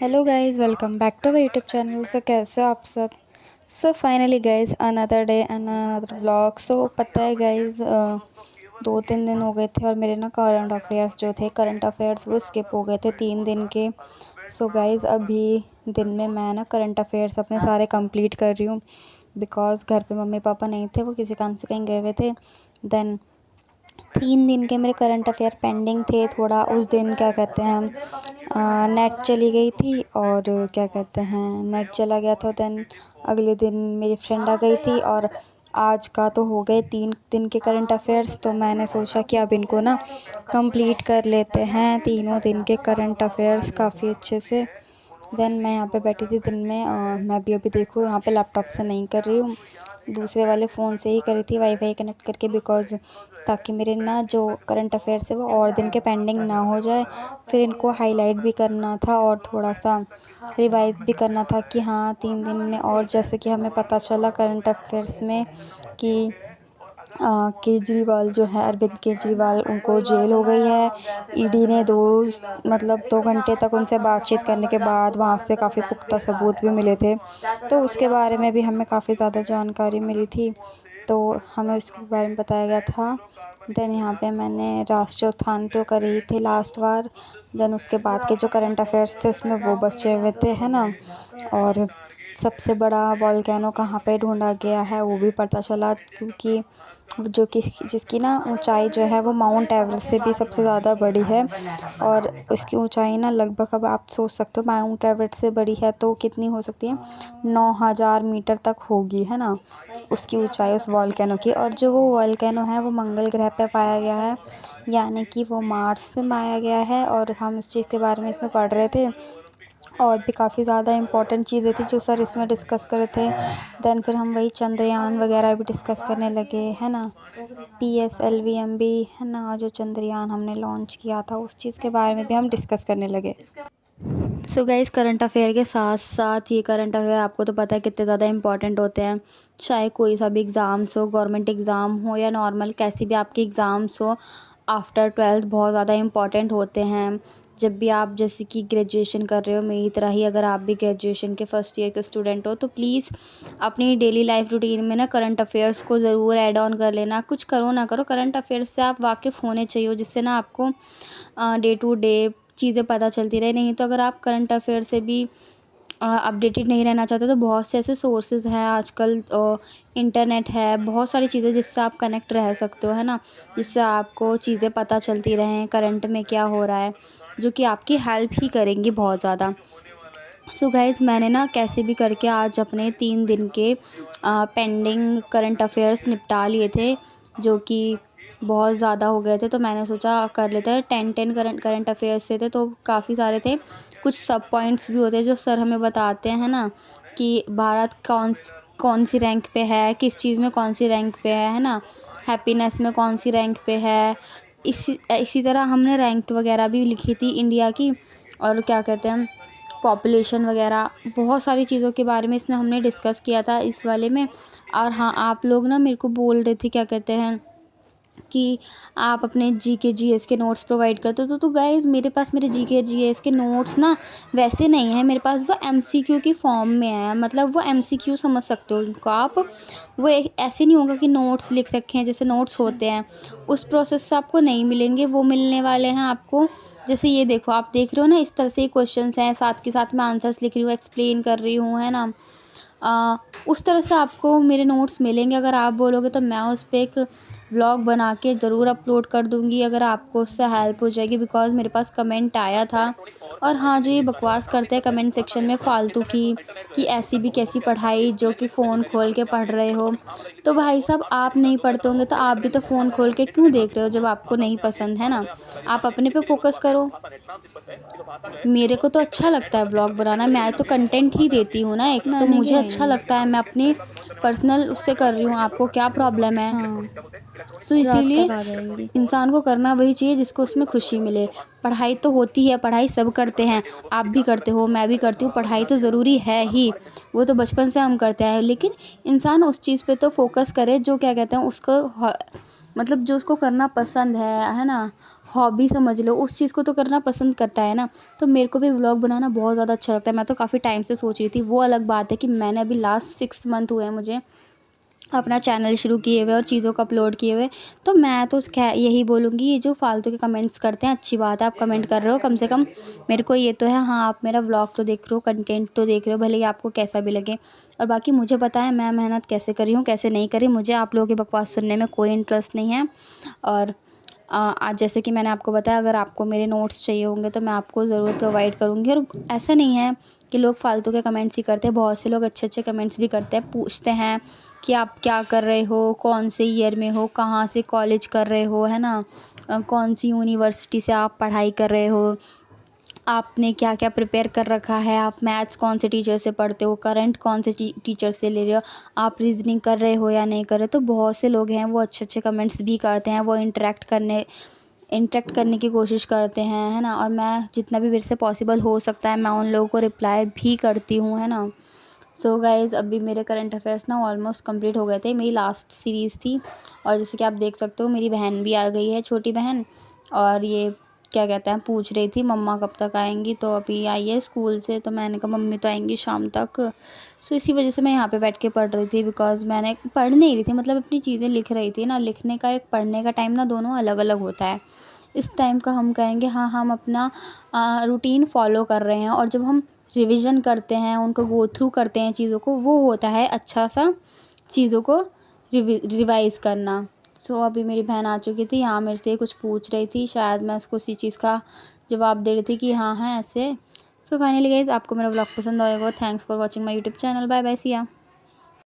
Hello guys, welcome back to my YouTube channel. So कैसे हो आप सब। So finally guys, another day and another vlog. So पता है गाइस, 2-3 दिन हो गए थे और मेरे ना करंट अफेयर्स वो स्किप हो गए थे 3 दिन के। सो गाइस, अभी दिन में मैं ना करंट अफेयर्स अपने सारे कंप्लीट कर रही हूँ, बिकॉज़ घर पे मम्मी पापा नहीं थे, वो किसी काम से कहीं गए हुए थे। देन 3 दिन के मेरे करंट अफेयर पेंडिंग थे। थोड़ा उस दिन क्या कहते हैं हम, नेट चली गई थी और क्या कहते हैं नेट चला गया था। देन अगले दिन मेरी फ्रेंड आ गई थी और आज का तो हो गए 3 दिन के करंट अफेयर्स। तो मैंने सोचा कि अब इनको ना कंप्लीट कर लेते हैं, तीनों दिन के करंट अफेयर्स काफ़ी अच्छे से। देन मैं यहाँ पे बैठी थी दिन में, मैं भी अभी देखो यहाँ पे लैपटॉप से नहीं कर रही हूँ, दूसरे वाले फ़ोन से ही करी थी वाईफाई कनेक्ट करके, बिकॉज़ ताकि मेरे ना जो करंट अफेयर्स है वो और दिन के पेंडिंग ना हो जाए। फिर इनको हाईलाइट भी करना था और थोड़ा सा रिवाइज भी करना था कि हाँ 3 दिन में। और जैसे कि हमें पता चला करंट अफेयर्स में कि केजरीवाल जो है, अरविंद केजरीवाल, उनको जेल हो गई है। ईडी ने 2 घंटे तक उनसे बातचीत करने के बाद वहाँ से काफ़ी पुख्ता सबूत भी मिले थे, तो उसके बारे में भी हमें काफ़ी ज़्यादा जानकारी मिली थी, तो हमें उसके बारे में बताया गया था। देन यहाँ पे मैंने राष्ट्रीय उत्थान तो करी ही थी लास्ट बार। देन उसके बाद के जो करंट अफेयर्स थे उसमें वो बचे हुए थे, है ना। और सबसे बड़ा वॉल्केनो कहाँ पे ढूंढा गया है वो भी पता चला, क्योंकि जो कि जिसकी ना ऊंचाई जो है वो माउंट एवरेस्ट से भी सबसे ज़्यादा बड़ी है। और उसकी ऊंचाई ना लगभग, अब आप सोच सकते हो माउंट एवरेस्ट से बड़ी है तो कितनी हो सकती है, 9,000 मीटर तक होगी, है ना, उसकी ऊंचाई उस वॉल्केनो की। और जो वो वॉल्केनो है वो मंगल ग्रह पे पाया गया है, यानी कि वो मार्स पे पाया गया है। और हम इस चीज़ के बारे में इसमें पढ़ रहे थे, और भी काफ़ी ज़्यादा इम्पोर्टेंट चीज़ें थी जो सर इसमें डिस्कस करे थे। देन फिर हम वही चंद्रयान वगैरह भी डिस्कस करने लगे, है ना, PSLV है ना, जो चंद्रयान हमने लॉन्च किया था उस चीज़ के बारे में भी हम डिस्कस करने लगे। सो गाइस, करंट अफेयर के साथ साथ ये करंट अफेयर आपको तो पता है कितने ज़्यादा इंपॉर्टेंट होते हैं, चाहे कोई सा भी एग्ज़ाम्स हो, गवर्नमेंट एग्ज़ाम हो या नॉर्मल कैसी भी आपकी एग्ज़ाम्स हो, आफ्टर 12th बहुत ज़्यादा इंपॉर्टेंट होते हैं। जब भी आप जैसे कि ग्रेजुएशन कर रहे हो, मेरी तरह ही अगर आप भी ग्रेजुएशन के फर्स्ट ईयर के स्टूडेंट हो, तो प्लीज़ अपनी डेली लाइफ रूटीन में ना करंट अफेयर्स को ज़रूर ऐड ऑन कर लेना। कुछ करो ना करो, करंट अफेयर्स से आप वाकिफ़ होने चाहिए, जिससे ना आपको डे टू डे चीज़ें पता चलती रहे। नहीं तो अगर आप करंट अफेयर से भी अपडेटेड नहीं रहना चाहते, तो बहुत से ऐसे सोर्सेज़ हैं आजकल, इंटरनेट है, बहुत सारी चीज़ें जिससे आप कनेक्ट रह सकते हो, है ना, जिससे आपको चीज़ें पता चलती रहें करंट में क्या हो रहा है, जो कि आपकी हेल्प ही करेंगी बहुत ज़्यादा। सो गाइज़, मैंने ना कैसे भी करके आज अपने 3 दिन के पेंडिंग करंट अफेयर्स निपटा लिए थे, जो कि बहुत ज़्यादा हो गए थे, तो मैंने सोचा कर लेते हैं। 10 करंट करंट अफेयर्स थे तो काफ़ी सारे थे। कुछ सब पॉइंट्स भी होते हैं जो सर हमें बताते हैं ना, कि भारत कौन सी रैंक पे है, किस चीज़ में कौन सी रैंक पे है ना, हैप्पीनेस में कौन सी रैंक पे है। इसी तरह हमने रैंक वगैरह भी लिखी थी इंडिया की, और क्या कहते हैं, पॉपुलेशन वगैरह, बहुत सारी चीज़ों के बारे में इसमें हमने डिस्कस किया था इस वाले में। और हाँ, आप लोग ना मेरे को बोल रहे थे, क्या कहते हैं, कि आप अपने जीके जीएस के नोट्स प्रोवाइड करते हो, तो गाइज़ मेरे पास मेरे जीके जीएस के नोट्स ना वैसे नहीं है, मेरे पास वो एमसीक्यू की फॉर्म में है। मतलब वो एमसीक्यू समझ सकते हो उनको आप, वो ऐसे नहीं होगा कि नोट्स लिख रखे हैं जैसे नोट्स होते हैं, उस प्रोसेस से आपको नहीं मिलेंगे। वो मिलने वाले हैं आपको, जैसे ये देखो, आप देख रहे हो ना, इस तरह से ये क्वेश्चंस हैं, साथ के साथ मैं आंसर्स लिख रही हूँ, एक्सप्लेन कर रही हूँ, है ना। उस तरह से आपको मेरे नोट्स मिलेंगे। अगर आप बोलोगे तो मैं उस पर एक व्लॉग बना के ज़रूर अपलोड कर दूँगी, अगर आपको उससे हेल्प हो जाएगी, बिकॉज़ मेरे पास कमेंट आया था। और हाँ, जो ये बकवास करते हैं कमेंट सेक्शन में फालतू की, कि ऐसी भी कैसी पढ़ाई जो कि फ़ोन खोल के पढ़ रहे हो, तो भाई साहब, आप नहीं पढ़ते होंगे तो आप भी तो फ़ोन खोल के क्यों देख रहे हो जब आपको नहीं पसंद, है ना। आप अपने पे फोकस करो। मेरे को तो अच्छा लगता है व्लॉग बनाना, मैं तो कंटेंट ही देती हूँ ना, एक तो मुझे अच्छा लगता है, मैं अपनी पर्सनल उससे कर रही हूँ, आपको क्या प्रॉब्लम है। हाँ, सो रात इसीलिए तक आ जाएंगी। इंसान को करना वही चाहिए जिसको उसमें खुशी मिले। पढ़ाई तो होती है, पढ़ाई सब करते हैं, आप भी करते हो, मैं भी करती हूँ, पढ़ाई तो ज़रूरी है ही, वो तो बचपन से हम करते हैं। लेकिन इंसान उस चीज़ पे तो फोकस करे जो क्या कहते हैं उसको मतलब जो उसको करना पसंद है ना, हॉबी समझ लो, उस चीज़ को तो करना पसंद करता है ना। तो मेरे को भी व्लॉग बनाना बहुत ज़्यादा अच्छा लगता है। मैं तो काफ़ी टाइम से सोच रही थी। वो अलग बात है कि मैंने अभी लास्ट 6 मंथ हुए हैं मुझे अपना चैनल शुरू किए हुए और चीज़ों को अपलोड किए हुए। तो मैं तो यही बोलूँगी, ये जो फालतू के कमेंट्स करते हैं, अच्छी बात है आप कमेंट कर रहे हो, कम से कम मेरे को ये तो है, हाँ आप मेरा व्लॉग तो देख रहे हो, कंटेंट तो देख रहे हो, भले ही आपको कैसा भी लगे। और बाकी मुझे पता है मैं मेहनत कैसे करी हूँ, कैसे नहीं करी। मुझे आप लोगों की बकवास सुनने में कोई इंटरेस्ट नहीं है। और आज जैसे कि मैंने आपको बताया, अगर आपको मेरे नोट्स चाहिए होंगे तो मैं आपको ज़रूर प्रोवाइड करूँगी। और ऐसा नहीं है कि लोग फालतू के कमेंट्स ही करते हैं, बहुत से लोग अच्छे अच्छे कमेंट्स भी करते हैं, पूछते हैं कि आप क्या कर रहे हो, कौन से ईयर में हो, कहाँ से कॉलेज कर रहे हो, है ना, कौन सी यूनिवर्सिटी से आप पढ़ाई कर रहे हो, आपने क्या क्या प्रिपेयर कर रखा है, आप मैथ्स कौन से टीचर से पढ़ते हो, करंट कौन से टीचर से ले रहे हो, आप रीजनिंग कर रहे हो या नहीं कर रहे। तो बहुत से लोग हैं वो अच्छे अच्छे कमेंट्स भी करते हैं, वो इंटरेक्ट करने की कोशिश करते हैं, है ना। और मैं जितना भी मेरे से पॉसिबल हो सकता है मैं उन लोगों को रिप्लाई भी करती हूँ, है ना। सो गाइज़, अभी मेरे करंट अफेयर्स ना ऑलमोस्ट कंप्लीट हो गए थे, मेरी लास्ट सीरीज़ थी। और जैसे कि आप देख सकते हो मेरी बहन भी आ गई है, छोटी बहन। और ये क्या कहते हैं, पूछ रही थी मम्मा कब तक आएंगी, तो अभी आई है स्कूल से। तो मैंने कहा मम्मी तो आएंगी शाम तक। सो इसी वजह से मैं यहाँ पे बैठ के पढ़ रही थी, बिकॉज़ मैंने पढ़ नहीं रही थी, मतलब अपनी चीज़ें लिख रही थी ना। लिखने का एक पढ़ने का टाइम ना, दोनों अलग अलग होता है। इस टाइम का हम कहेंगे हाँ हम अपना रूटीन फॉलो कर रहे हैं, और जब हम रिवीजन करते हैं, उनको गो थ्रू करते हैं चीज़ों को, वो होता है अच्छा सा चीज़ों को रिवाइज़ करना। सो अभी मेरी बहन आ चुकी थी यहाँ, मेरे से कुछ पूछ रही थी, शायद मैं उसको उसी चीज़ का जवाब दे रही थी कि हाँ है ऐसे। सो फाइनली गाइज़, आपको मेरा व्लॉग पसंद आएगा। Thanks for watching my YouTube channel. Bye bye, see या।